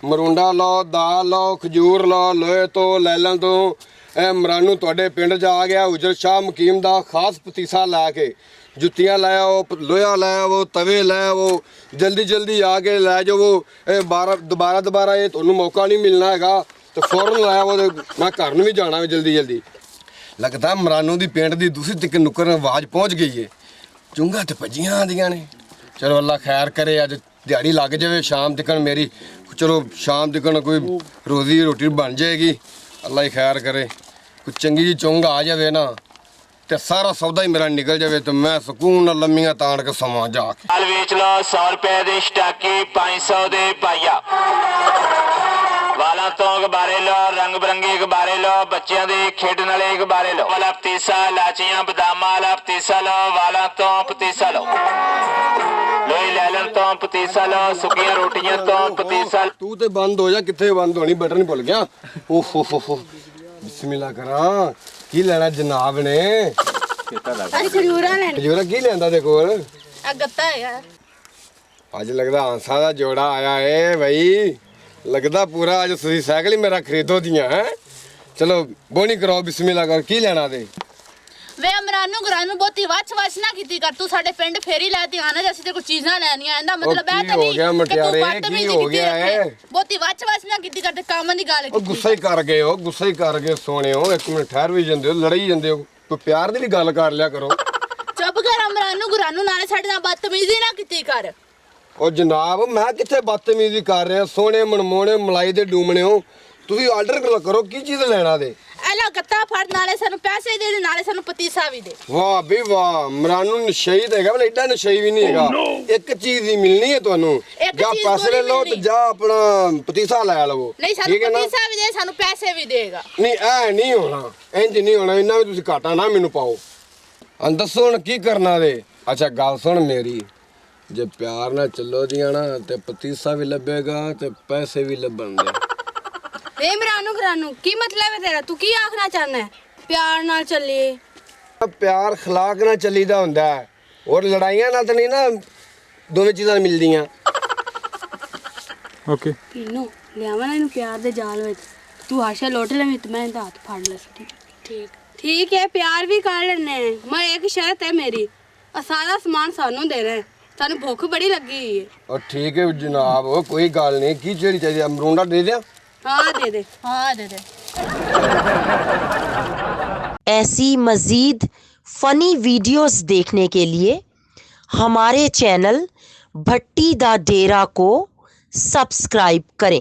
ਮਰੂੰਡਾ ਲਓ, ਦਾਲ ਲਓ, ਖਜੂਰ ਲਓ, ਲੋਹੇ ਤੋਂ ਲੈਲਣ ਤੋਂ ਇਹ ਮਰਾਨੂ ਤੁਹਾਡੇ ਪਿੰਡ 'ਚ ਆ ਗਿਆ। ਉਜਰ ਸ਼ਾਹ ਮਕੀਮ ਦਾ ਖਾਸ ਪਤੀਸਾ ਲੈ ਕੇ ਜੁੱਤੀਆਂ ਲੈ ਆਓ, ਲੋਹਾ ਲੈ ਆਓ, ਤਵੇ ਲੈ ਆਓ, ਜਲਦੀ ਆ ਕੇ ਲੈ ਜਾਵੋ। ਇਹ ਦੁਬਾਰਾ ਇਹ ਤੁਹਾਨੂੰ ਮੌਕਾ ਨਹੀਂ ਮਿਲਣਾ ਹੈਗਾ ਤੇ ਫੌਰਨ ਲੈ ਆਓ। ਮੈਂ ਘਰ ਨੂੰ ਵੀ ਜਾਣਾ ਵੀ ਜਲਦੀ ਲੱਗਦਾ ਮਰਾਨੂ ਦੀ ਪਿੰਡ ਦੀ ਦੂਸਰੀ ਤੱਕ ਨੁੱਕਰ ਆਵਾਜ਼ ਪਹੁੰਚ ਗਈ ਏ। ਚੁੰਗਾ ਤੇ ਭੱਜੀਆਂ ਆਉਂਦੀਆਂ ਨੇ। ਚਲੋ ਅੱਲਾ ਖੈਰ ਕਰੇ, ਅੱਜ ਦਿਹਾੜੀ ਲੱਗ ਜਾਵੇ ਸ਼ਾਮ ਤੱਕ ਮੇਰੀ। ਚਲੋ ਸ਼ਾਮ ਤੱਕ ਕੋਈ ਰੋਟੀ ਬਣ ਜਾਏਗੀ। ਅੱਲਾ ਹੀ ਖੈਰ ਕਰੇ, ਕੋਈ ਚੰਗੀ ਜੀ ਚੁੰਗ ਆ ਜਾਵੇ ਨਾ ਤੇ ਸਾਰਾ ਸੌਦਾ ਹੀ ਮੇਰਾ ਨਿਕਲ ਜਾਵੇ ਤੇ ਮੈਂ ਸਕੂਨ ਨਾਲ ਲੰਮੀਆਂ ਤਾਣ ਕੇ ਸਮਾਂ ਜਾ ਕੇ। ਹਾਲ ਵੇਚ ਲਓ 100 ਰੁਪਏ ਦੇ ਸਟਾਕੀ, 500 ਦੇ ਪਾਈਆ। ਵਾਲਾਂ ਤੋਂ ਗੁਬਾਰੇ ਲਓ, ਰੰਗ ਬਰੰਗੇ ਗੁਬਾਰੇ ਲਓ, ਬੱਚਿਆਂ ਦੇ ਖੇਡਣ ਵਾਲੇ ਗੁਬਾਰੇ ਲਓ। ਵਾਲਾ ਪਤੀਸਾ, ਲਾਚੀਆਂ, ਬਦਾਮਾਂ ਵਾਲਾ ਪਤੀਸਾ ਲਓ, ਵਾਲਾਂ ਤੋਂ ਪਤੀਸਾ ਲਓ, ਲੋਹੇ ਲੈਲਣ ਤੋਂ ਪਤੀਸਾ ਲਓ, ਸੁੱਕੀਆਂ ਰੋਟੀਆਂ ਤੋਂ ਪਤੀਸਾ। ਤੂੰ ਤੇ ਬੰਦ ਹੋ ਜਾ, ਕਿੱਥੇ ਬੰਦ ਹੋਣੀ, ਬਟਨ ਭੁੱਲ ਗਿਆ। ਓਹ ਹੋ ਬਿਸਮਿਲ੍ਲਾ ਕਰਾਂ। ਕੀ ਲੈਣਾ ਜਨਾਬ ਨੇ? ਖਜੂਰਾ ਕੀ ਲੈਂਦਾ ਦੇ ਕੋਲ? ਗੱਤਾ ਹੈਗਾ। ਅੱਜ ਲੱਗਦਾ ਹਾਂਸਾਂ ਦਾ ਜੋੜਾ ਆਇਆ ਏ ਬਈ। ਲੱਗਦਾ ਪੂਰਾ ਅੱਜ ਤੁਸੀਂ ਸਾਈਕਲ ਹੀ ਮੇਰਾ ਖਰੀਦੋ ਦੀਆਂ ਹੈ। ਚਲੋ ਬੋਣੀ ਕਰਾਓ, ਬਿਸਮਿਲ੍ਲਾ ਕਰ। ਕੀ ਲੈਣਾ ਤੇ? ਵੇ ਅਮਰਾਨੂ ਗਰਾਨੂ ਬਹੁਤੀ ਵਾਚ ਨਾ ਕੀਤੀ ਕਰ। ਤੂੰ ਸਾਡੇ ਪਿੰਡ ਫੇਰੀ ਲੈ ਤੇ ਆਣਾ, ਜੈਸੇ ਤੇ ਕੋਈ ਚੀਜ਼ਾਂ ਲੈਣੀਆਂ। ਇਹਦਾ ਮਤਲਬ ਇਹ ਤਾਂ ਨਹੀਂ ਹੋ ਗਿਆ ਮਟਿਆਰੇ, ਕੀ ਹੋ ਗਿਆ ਏ? ਬਹੁਤੀ ਵਾਚ ਨਾ ਕੀਤੀ ਕਰ ਤੇ ਕੰਮ ਦੀ ਗੱਲ ਉਹ ਗੁੱਸਾ ਹੀ ਕਰ ਗਏ ਹੋ, ਗੁੱਸਾ ਹੀ ਕਰ ਗਏ ਸੋਹਣਿਓ। ਇੱਕ ਮਿੰਟ ਠਹਿਰ ਵੀ ਜਾਂਦੇ ਹੋ, ਲੜਾਈ ਜਾਂਦੇ ਹੋ। ਕੋਈ ਪਿਆਰ ਦੀ ਵੀ ਗੱਲ ਕਰ ਲਿਆ ਕਰੋ। ਚੁੱਪ ਕਰ ਅਮਰਾਨੂ ਗਰਾਨੂ, ਨਾਲੇ ਸਾਡੇ ਨਾਲ ਬਦਤਮੀਜ਼ੀ ਨਾ ਕੀਤੀ ਕਰ। ਉਹ ਜਨਾਬ ਮੈਂ ਕਿੱਥੇ ਬਦਤਮੀਜ਼ੀ ਕਰ ਰਿਹਾ? ਸੋਹਣੇ ਮਨਮੋਹਣੇ ਮਲਾਈ ਦੇ ਡੂਮਣੇ ਹੋ ਤੁਸੀਂ। ਆਰਡਰ ਕਰੋ, ਕੀ ਚੀਜ਼ ਲੈਣਾ ਦੇ? ਐਲਾ ਗੱਤਾ ਫੜ, ਨਾਲੇ ਸਾਨੂੰ ਪੈਸੇ ਦੇ, ਨਾਲੇ ਸਾਨੂੰ ਪਤੀਸਾ ਵੀ ਦੇ। ਵਾਹ ਵੀ ਵਾਹ, ਮਰਾਨੂ ਨਸ਼ਈ ਹੈਗਾ, ਬਲੇ ਐਡਾ ਨਸ਼ਈ ਵੀ ਨਹੀਂ ਹੈਗਾ। ਇੱਕ ਚੀਜ਼ ਹੀ ਮਿਲਣੀ ਹੈ ਤੁਹਾਨੂੰ, ਜਾਂ ਪੈਸੇ ਲੈ ਲਓ ਤੇ ਜਾਂ ਆਪਣਾ ਪਤੀਸਾ ਲੈ ਲਵੋ। ਨਹੀਂ, ਸਾਨੂੰ ਪਤੀਸਾ ਵੀ ਦੇ, ਸਾਨੂੰ ਪੈਸੇ ਵੀ ਦੇਗਾ। ਨਹੀਂ ਐ ਨਹੀਂ ਹੋਣਾ, ਇੰਜ ਨਹੀਂ ਹੋਣਾ। ਇੰਨਾ ਵੀ ਤੁਸੀਂ ਘਾਟਾ ਨਾ ਮੈਨੂੰ ਪਾਓ। ਦੱਸੋ ਹੁਣ ਕੀ ਕਰਨਾ ਦੇ? ਅੱਛਾ ਗੱਲ ਸੁਣ ਮੇਰੀ, ਜੇ ਪਿਆਰ ਨਾਲ ਚੱਲੋ ਦੀਆਂ ਨਾ ਤੇ ਪਤੀਸਾ ਵੀ ਲੱਭੇਗਾ ਤੇ ਪੈਸੇ ਵੀ ਲੱਭਣਗੇ। ਵੇ ਅਮਰਾਨੂ ਗਰਾਨੂ, ਕੀ ਮਤਲਬ ਹੈ ਤੇਰਾ? ਤੂੰ ਕੀ ਆਖਣਾ ਚਾਹੁੰਦਾ ਹੈ? ਪਿਆਰ ਨਾਲ ਚੱਲੀਏ। ਪਿਆਰ ਖਲਾਕ ਨਾਲ ਚੱਲੀਦਾ ਹੁੰਦਾ ਹੈ, ਔਰ ਲੜਾਈਆਂ ਨਾਲ ਤਾਂ ਨਹੀਂ ਨਾ ਦੋਵੇਂ ਚੀਜ਼ਾਂ ਮਿਲਦੀਆਂ। ਓਕੇ ਪੀਨੂ ਲਿਆਵਾਂ ਨਾ ਇਹਨੂੰ ਪਿਆਰ ਦੇ ਜਾਲ ਵਿੱਚ। ਤੂੰ ਆਸ਼ਾ ਲੋਟ ਲੈ, ਮੈਂ ਇਹਦਾ ਹੱਥ ਫੜ ਲੈ। ਠੀਕ ਹੈ, ਪਿਆਰ ਵੀ ਕਰ ਲੈਣੇ। ਮੈਂ ਇੱਕ ਸ਼ਰਤ ਹੈ ਮੇਰੀ, ਆ ਸਾਰਾ ਸਮਾਨ ਸਾਨੂੰ ਦੇਣਾ ਹੈ। ਸਾਨੂੰ ਭੁੱਖ ਬੜੀ ਲੱਗੀ ਹੈ। ਔਰ ਠੀਕ ਹੈ ਜਨਾਬ, ਉਹ ਕੋਈ ਗੱਲ ਨਹੀਂ। ਕੀ ਜਿਹੜੀ ਚਾਹੀਦੀ? ਅਮਰੂੰਡਾ ਦੇ ਦਿਆਂ? हाँ दे दे। ऐसी मज़ीद फ़नी वीडियोस देखने के लिए हमारे चैनल भट्टी दा डेरा को सब्सक्राइब करें।